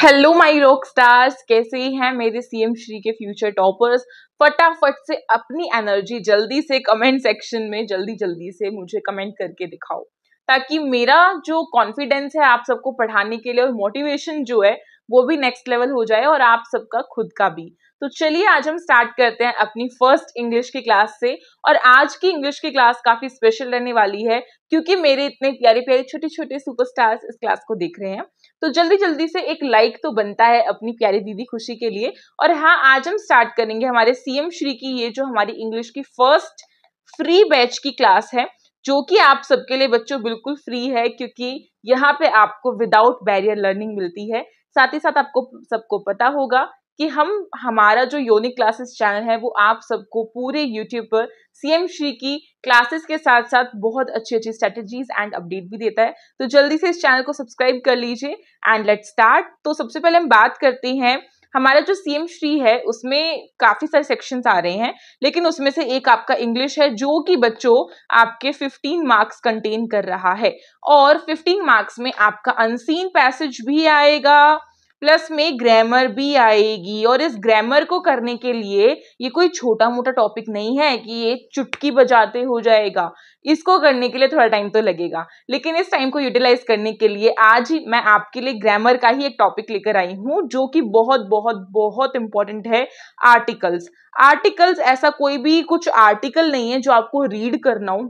Hello my rock stars, कैसे हैं मेरे सीएम श्री के फ्यूचर टॉपर्स। फटाफट से अपनी एनर्जी जल्दी से कमेंट सेक्शन में जल्दी से मुझे कमेंट करके दिखाओ, ताकि मेरा जो कॉन्फिडेंस है आप सबको पढ़ाने के लिए और मोटिवेशन जो है वो भी नेक्स्ट लेवल हो जाए और आप सबका खुद का भी। तो चलिए आज हम स्टार्ट करते हैं अपनी फर्स्ट इंग्लिश की क्लास से। और आज की इंग्लिश की क्लास काफी स्पेशल रहने वाली है, क्योंकि मेरे इतने प्यारे प्यारे छोटे छोटे सुपरस्टार्स इस क्लास को देख रहे हैं। तो जल्दी से एक लाइक तो बनता है अपनी प्यारी दीदी खुशी के लिए। और हाँ, आज हम स्टार्ट करेंगे हमारे सीएम श्री की ये जो हमारी इंग्लिश की फर्स्ट फ्री बैच की क्लास है, जो कि आप सबके लिए बच्चों बिल्कुल फ्री है, क्योंकि यहाँ पे आपको विदाउट बैरियर लर्निंग मिलती है। साथ ही साथ आपको सबको पता होगा कि हमारा जो यूनिक क्लासेस चैनल है वो आप सबको पूरे यूट्यूब पर सीएम श्री की क्लासेस के साथ साथ बहुत अच्छी स्ट्रेटजीज एंड अपडेट भी देता है। तो जल्दी से इस चैनल को सब्सक्राइब कर लीजिए एंड लेट्स स्टार्ट। तो सबसे पहले हम बात करते हैं, हमारा जो सीएम श्री है उसमें काफी सारे सेक्शंस आ रहे हैं, लेकिन उसमें से एक आपका इंग्लिश है जो कि बच्चों आपके 15 मार्क्स कंटेन कर रहा है। और 15 मार्क्स में आपका अनसीन पैसेज भी आएगा, प्लस में ग्रामर भी आएगी। और इस ग्रामर को करने के लिए ये कोई छोटा मोटा टॉपिक नहीं है कि ये चुटकी बजाते हो जाएगा। इसको करने के लिए थोड़ा टाइम तो लगेगा, लेकिन इस टाइम को यूटिलाइज करने के लिए आज ही मैं आपके लिए ग्रामर का ही एक टॉपिक लेकर आई हूँ, जो कि बहुत बहुत बहुत इंपॉर्टेंट है। आर्टिकल्स। आर्टिकल्स ऐसा कोई भी कुछ आर्टिकल नहीं है जो आपको रीड करना हो।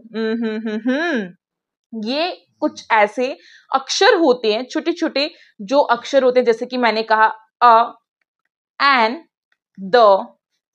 ये कुछ ऐसे अक्षर होते हैं, छोटे छोटे जो अक्षर होते हैं, जैसे कि मैंने कहा अ, एन, द,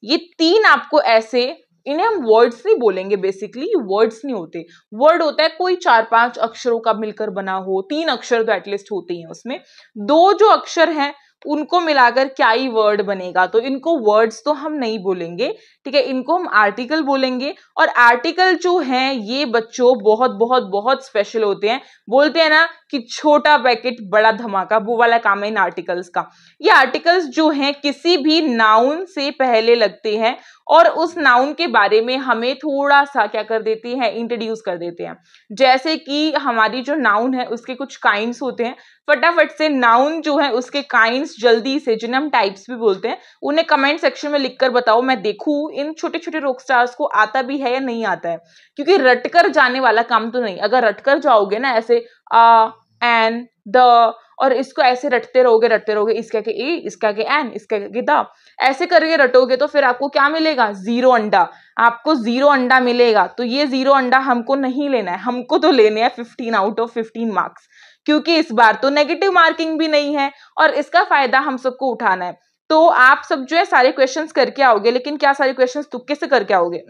ये तीन आपको ऐसे, इन्हें हम वर्ड्स नहीं बोलेंगे, बेसिकली वर्ड्स नहीं होते। वर्ड होता है कोई 4-5 अक्षरों का मिलकर बना हो, 3 अक्षर तो एटलीस्ट होते हैं उसमें। 2 जो अक्षर हैं उनको मिलाकर क्या ही वर्ड बनेगा, तो इनको वर्ड्स तो हम नहीं बोलेंगे, ठीक है, इनको हम आर्टिकल बोलेंगे। और आर्टिकल जो हैं ये बच्चों बहुत बहुत बहुत स्पेशल होते हैं। बोलते हैं ना कि छोटा पैकेट बड़ा धमाका, वो वाला काम है इन आर्टिकल्स का। ये आर्टिकल्स जो हैं किसी भी नाउन से पहले लगते हैं और उस नाउन के बारे में हमें थोड़ा सा क्या कर देते हैं, इंट्रोड्यूस कर देते हैं। जैसे कि हमारी जो नाउन है उसके कुछ काइंड्स होते हैं। फटाफट से नाउन जो है उसके काइंड्स जल्दी से, जिन्हें हम टाइप्स भी बोलते हैं, उन्हें कमेंट सेक्शन में लिखकर बताओ, मैं देखूं इन छोटे छोटे रॉक स्टार्स को आता भी है या नहीं आता है। क्योंकि रटकर जाने वाला काम तो नहीं, अगर रटकर जाओगे ना ऐसे आ, एन, द, और इसको ऐसे रटते रहोगे, इसका के ए, इसका के एन, इसका के द, ऐसे करके रटोगे तो फिर आपको क्या मिलेगा, 0 अंडा। आपको 0 अंडा मिलेगा। तो ये 0 अंडा हमको नहीं लेना है, हमको तो लेने हैं 15 आउट ऑफ 15 मार्क्स, क्योंकि इस बार तो नेगेटिव मार्किंग भी नहीं है और इसका फायदा हम सबको उठाना है। तो आप सब जो है सारे क्वेश्चंस करके आओगे, लेकिन क्या सारे क्वेश्चंस तुक्के से करके आओगे?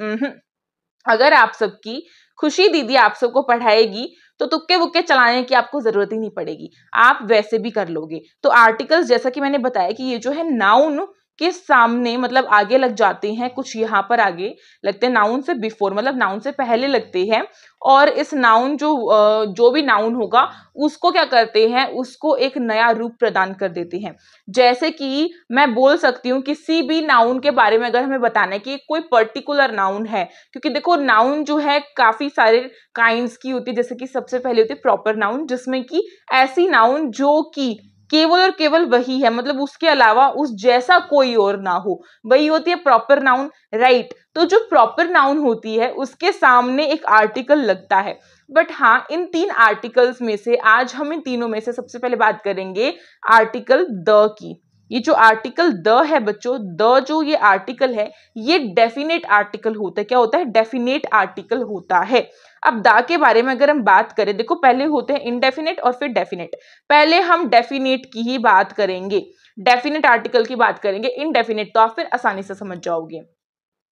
अगर आप सबकी खुशी दीदी आप सबको पढ़ाएगी तो तुक्के वुक्के चलाने की आपको जरूरत ही नहीं पड़ेगी, आप वैसे भी कर लोगे। तो आर्टिकल्स, जैसा कि मैंने बताया कि ये जो है नाउन के सामने मतलब आगे लग जाते हैं, कुछ यहाँ पर आगे लगते हैं, नाउन से बिफोर मतलब नाउन से पहले लगते हैं। और इस नाउन जो भी नाउन होगा उसको क्या करते हैं, उसको एक नया रूप प्रदान कर देते हैं। जैसे कि मैं बोल सकती हूँ किसी भी नाउन के बारे में अगर हमें बताना है कि कोई पर्टिकुलर नाउन है, क्योंकि देखो नाउन जो है काफी सारे काइंड्स की होती है। जैसे कि सबसे पहले होती है प्रॉपर नाउन, जिसमें कि ऐसी नाउन जो कि केवल और केवल वही है, मतलब उसके अलावा उस जैसा कोई और ना हो, वही होती है प्रॉपर नाउन, राइट। तो जो प्रॉपर नाउन होती है उसके सामने एक आर्टिकल लगता है। बट हाँ, इन 3 आर्टिकल्स में से आज हम इन तीनों में से सबसे पहले बात करेंगे आर्टिकल द की। ये जो आर्टिकल द है बच्चों, द जो ये आर्टिकल है ये डेफिनेट आर्टिकल होता है। क्या होता है? डेफिनेट आर्टिकल होता है। अब द के बारे में अगर हम बात करें, देखो पहले होते हैं इनडेफिनेट और फिर डेफिनेट। पहले हम डेफिनेट की ही बात करेंगे, डेफिनेट आर्टिकल की बात करेंगे। इनडेफिनेट तो आप फिर आसानी से समझ जाओगे।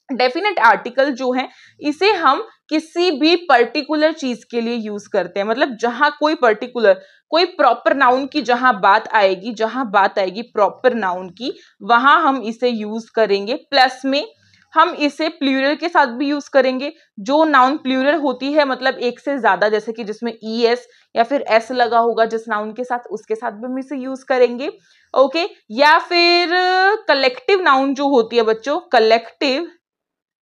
डेफिनेट आर्टिकल जो है इसे हम किसी भी पर्टिकुलर चीज के लिए यूज करते हैं, मतलब जहां कोई पर्टिकुलर, कोई प्रॉपर नाउन की जहां बात आएगी प्रॉपर नाउन की, वहां हम इसे यूज करेंगे। प्लस में हम इसे प्लूरल के साथ भी यूज करेंगे। जो नाउन प्लूरल होती है मतलब एक से ज्यादा, जैसे कि जिसमें ES या फिर S लगा होगा जिस नाउन के साथ, उसके साथ भी हम इसे यूज करेंगे। ओके, या फिर कलेक्टिव नाउन जो होती है बच्चों, कलेक्टिव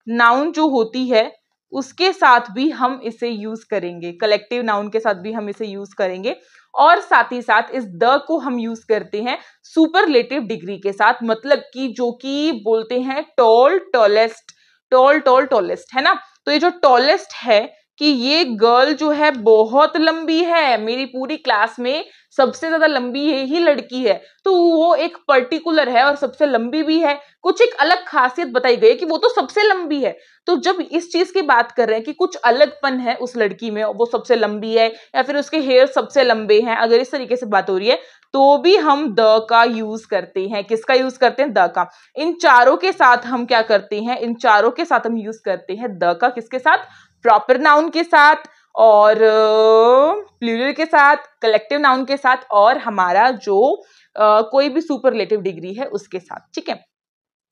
नाउन जो होती है उसके साथ भी हम इसे यूज करेंगे, कलेक्टिव नाउन के साथ भी हम इसे यूज करेंगे। और साथ ही साथ इस द को हम यूज करते हैं सुपरलेटिव डिग्री के साथ, मतलब कि जो कि बोलते हैं tall, tallest, tall, tall, tallest, है ना। तो ये जो टॉलेस्ट है कि ये गर्ल जो है बहुत लंबी है, मेरी पूरी क्लास में सबसे ज्यादा लंबी यही लड़की है, तो वो एक पर्टिकुलर है और सबसे लंबी भी है, कुछ एक अलग खासियत बताई गई कि वो तो सबसे लंबी है। तो जब इस चीज की बात कर रहे हैं कि कुछ अलगपन है उस लड़की में, वो सबसे लंबी है या फिर उसके हेयर सबसे लंबे हैं, अगर इस तरीके से बात हो रही है तो भी हम द का यूज करते हैं। किसका यूज करते हैं? द का। इन चारों के साथ हम क्या करते हैं? इन चारों के साथ हम यूज करते हैं द का। किसके साथ? प्रॉपर नाउन के साथ, और प्लूरल के साथ, कलेक्टिव नाउन के साथ, और हमारा जो कोई भी सुपरलेटिव डिग्री है उसके साथ। ठीक है,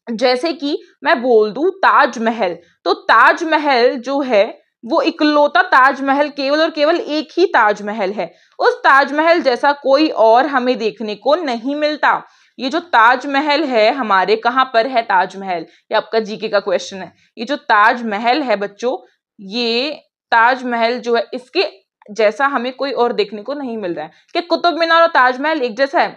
जैसे कि मैं बोल दूं ताजमहल, तो ताजमहल जो है वो इकलौता ताजमहल, केवल और केवल एक ही ताजमहल है। उस ताजमहल जैसा कोई और हमें देखने को नहीं मिलता। ये जो ताजमहल है हमारे, कहां पर है ताजमहल? ये आपका जीके का क्वेश्चन है। ये जो ताजमहल है बच्चों, ये ताजमहल जो है इसके जैसा हमें कोई और देखने को नहीं मिल रहा है। क्या कुतुब मीनार और ताजमहल एक जैसा है?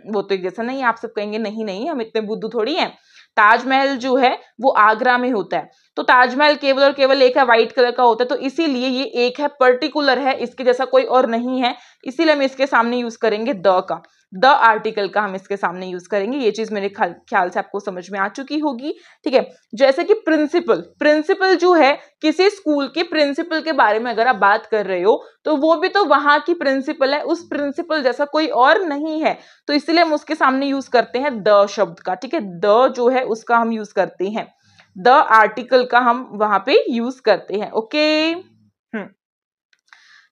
वो तो एक जैसा नहीं है। आप सब कहेंगे नहीं नहीं, हम इतने बुद्धू थोड़ी हैं। ताजमहल जो है वो आगरा में होता है, तो ताजमहल केवल और केवल एक है, व्हाइट कलर का होता है, तो इसीलिए ये एक है, पर्टिकुलर है, इसके जैसा कोई और नहीं है, इसीलिए हम इसके सामने यूज करेंगे द का। द आर्टिकल का हम इसके सामने यूज करेंगे। ये चीज मेरे ख्याल से आपको समझ में आ चुकी होगी। ठीक है, जैसे कि प्रिंसिपल, प्रिंसिपल जो है किसी स्कूल के प्रिंसिपल के बारे में अगर आप बात कर रहे हो तो वो भी तो वहां की प्रिंसिपल है, उस प्रिंसिपल जैसा कोई और नहीं है, तो इसलिए हम उसके सामने यूज करते हैं द शब्द का। ठीक है, द जो है उसका हम यूज करते हैं, द आर्टिकल का हम वहां पे यूज करते हैं। ओके,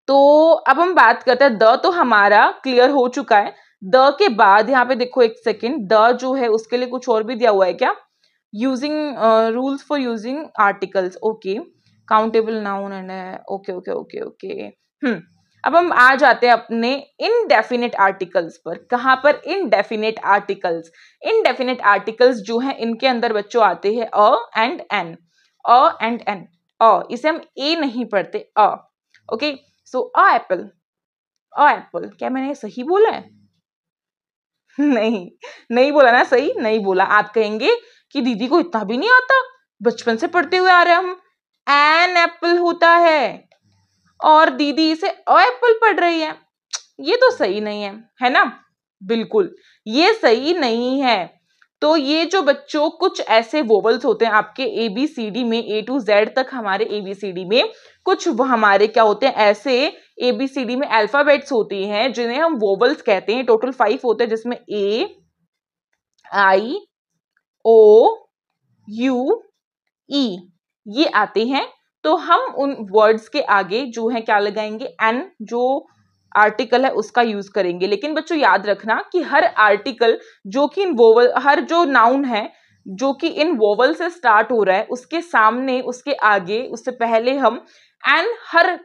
तो अब हम बात करते हैं, द तो हमारा क्लियर हो चुका है। द के बाद यहाँ पे देखो एक सेकेंड, द जो है उसके लिए कुछ और भी दिया हुआ है क्या? Using rules for using articles. Okay, countable noun and okay okay okay okay. अब हम आ जाते हैं अपने इनडेफिनेट आर्टिकल्स पर। कहां पर? Indefinite articles. इनडेफिनेट आर्टिकल्स जो है इनके अंदर बच्चों आते हैं a and N, a and N. अ, इसे हम ए नहीं पढ़ते, अ। Okay, so a apple, a apple. क्या मैंने सही बोला है? नहीं, नहीं बोला ना, सही नहीं बोला। आप कहेंगे कि दीदी को इतना भी नहीं आता, बचपन से पढ़ते हुए आ रहे हम। एन एप्पल होता है और दीदी इसे अ एप्पल पढ़ रही है, ये तो सही नहीं है ना? बिल्कुल ये सही नहीं है। तो ये जो बच्चों कुछ ऐसे वोवल्स होते हैं आपके एबीसीडी में, ए टू जेड तक हमारे एबीसीडी में कुछ हमारे क्या होते हैं, ऐसे एबीसीडी में अल्फाबेट्स होती हैं जिन्हें हम वोवल्स कहते हैं। टोटल 5 होते हैं, जिसमें ए, आई, ओ, यू, ई ये आते हैं। तो हम उन वर्ड्स के आगे जो है क्या लगाएंगे? एन, जो आर्टिकल है उसका यूज करेंगे। लेकिन बच्चों याद रखना कि हर आर्टिकल जो कि इन वोवल, हर जो नाउन है जो कि इन वोवल से स्टार्ट हो रहा है, उसके सामने, उसके आगे, उससे पहले हम एन हर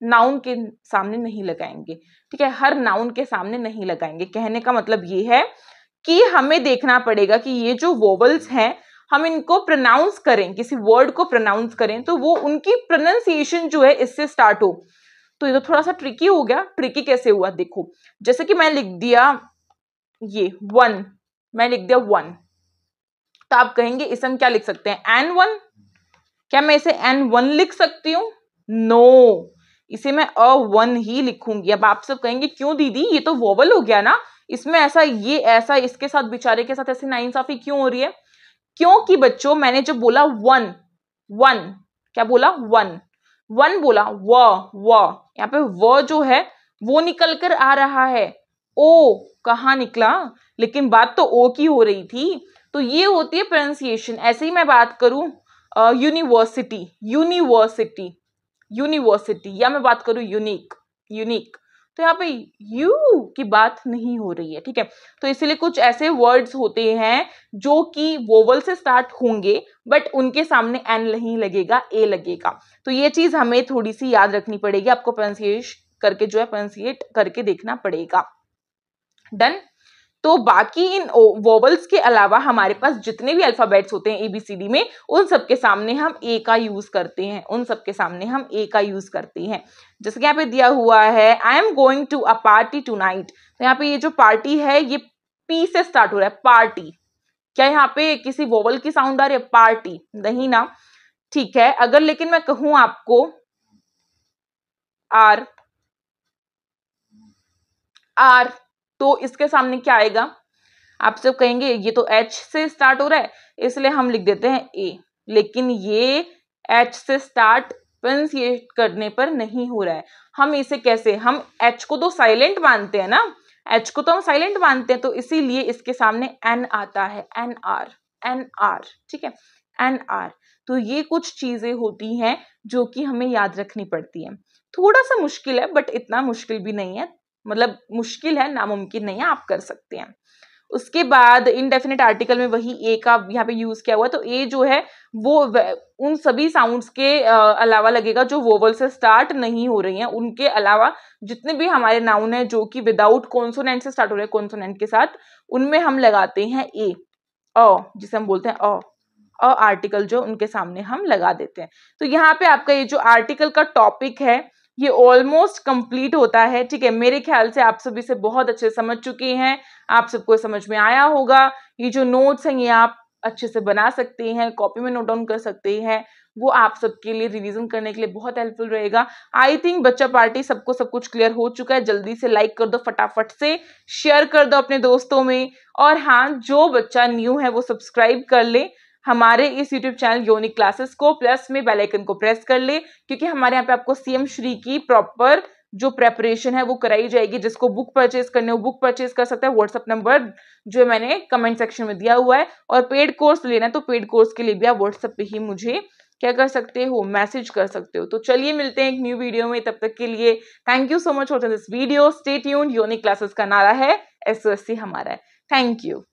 नाउन के सामने नहीं लगाएंगे। ठीक है, हर नाउन के सामने नहीं लगाएंगे। कहने का मतलब ये है कि हमें देखना पड़ेगा कि ये जो वोवल्स हैं हम इनको प्रोनाउंस करें, किसी वर्ड को प्रोनाउंस करें तो वो उनकी प्रोनाउंसिएशन जो है इससे स्टार्ट हो। तो ये तो थोड़ा सा ट्रिकी हो गया। ट्रिकी कैसे हुआ? देखो, जैसे कि मैं लिख दिया ये वन, मैं लिख दिया वन, तो आप कहेंगे इसे हम क्या लिख सकते हैं? N one. क्या मैं इसे एन वन लिख सकती हूँ? नो, इसे मैं अ वन ही लिखूंगी। अब आप सब कहेंगे क्यों दीदी, ये तो वोवल हो गया ना, इसमें ऐसा, ये ऐसा, इसके साथ बेचारे के साथ ऐसी नाइंसाफी क्यों हो रही है? क्योंकि बच्चों मैंने जब बोला वन, वन, क्या बोला? वन, वन बोला, व, यहाँ पे व जो है वो निकल कर आ रहा है, ओ कहाँ निकला? लेकिन बात तो ओ की हो रही थी। तो ये होती है प्रोनाउंसिएशन। ऐसे ही मैं बात करूं यूनिवर्सिटी, यूनिवर्सिटी, यूनिवर्सिटी, या मैं बात करूं यूनिक, यूनिक, तो यहाँ पे यू की बात नहीं हो रही है। ठीक है, तो इसलिए कुछ ऐसे वर्ड्स होते हैं जो कि वोवल से स्टार्ट होंगे बट उनके सामने एन नहीं लगेगा, ए लगेगा। तो ये चीज हमें थोड़ी सी याद रखनी पड़ेगी, आपको प्रोनाउंसिएट करके जो है प्रोनाउंसिएट करके देखना पड़ेगा। डन। तो बाकी इन वोवल्स के अलावा हमारे पास जितने भी अल्फाबेट्स होते हैं ABCD में, उन सब के सामने हम ए का यूज करते हैं, उन सब के सामने हम ए का यूज करते हैं। जैसे कि यहाँ पे दिया हुआ है I am going to a party tonight, तो यहाँ पे ये जो पार्टी है ये पी से स्टार्ट हो रहा है, पार्टी। क्या यहाँ पे किसी वोवल की साउंड आ रही है? पार्टी नहीं ना, ठीक है। अगर लेकिन मैं कहूं आपको आर, आर, तो इसके सामने क्या आएगा? आप सब कहेंगे ये तो एच से स्टार्ट हो रहा है इसलिए हम लिख देते हैं ए, लेकिन ये एच से स्टार्ट प्रोनाउंसिएट करने पर नहीं हो रहा है। हम इसे कैसे, हम एच को तो साइलेंट मानते हैं ना, एच को तो हम साइलेंट मानते हैं, तो इसीलिए इसके सामने एन आता है, एन आर, एन आर, ठीक है, एन आर। तो ये कुछ चीजें होती हैं जो कि हमें याद रखनी पड़ती है। थोड़ा सा मुश्किल है बट इतना मुश्किल भी नहीं है, मतलब मुश्किल है, नामुमकिन नहीं है, आप कर सकते हैं। उसके बाद इनडेफिनेट आर्टिकल में वही ए का यहाँ पे यूज किया हुआ है, तो ए जो है वो उन सभी साउंड्स के अलावा लगेगा जो वोवल से स्टार्ट नहीं हो रही हैं, उनके अलावा जितने भी हमारे नाउन है जो कि विदाउट कॉन्सोनेंट से स्टार्ट हो रहे हैं, कॉन्सोनेंट के साथ, उनमें हम लगाते हैं ए, जिसे हम बोलते हैं आर्टिकल, जो उनके सामने हम लगा देते हैं। तो यहाँ पे आपका ये जो आर्टिकल का टॉपिक है ये ऑलमोस्ट कंप्लीट होता है, ठीक है। मेरे ख्याल से आप सभी से बहुत अच्छे समझ चुके हैं, आप सबको समझ में आया होगा। ये जो नोट्स हैं ये आप अच्छे से बना सकते हैं, कॉपी में नोट डाउन कर सकते हैं, वो आप सबके लिए रिवीजन करने के लिए बहुत हेल्पफुल रहेगा। आई थिंक बच्चा पार्टी सबको सब कुछ क्लियर हो चुका है। जल्दी से लाइक कर दो, फटाफट से शेयर कर दो अपने दोस्तों में, और हाँ, जो बच्चा न्यू है वो सब्सक्राइब कर ले हमारे इस YouTube चैनल यूनिक क्लासेस को, प्लस में बेल आइकन को प्रेस कर ले, क्योंकि हमारे यहाँ पे आपको CM श्री की प्रॉपर जो प्रेपरेशन है वो कराई जाएगी। जिसको बुक परचेज करने हो बुक परचेज कर सकता है, व्हाट्सएप नंबर जो मैंने कमेंट सेक्शन में दिया हुआ है। और पेड कोर्स लेना है तो पेड कोर्स के लिए भी आप व्हाट्सएप पे ही मुझे क्या कर सकते हो, मैसेज कर सकते हो। तो चलिए मिलते हैं एक न्यू वीडियो में, तब तक के लिए thank you so much for this video. Stay tuned, unique classes का नारा है SOSC हमारा है। Thank you.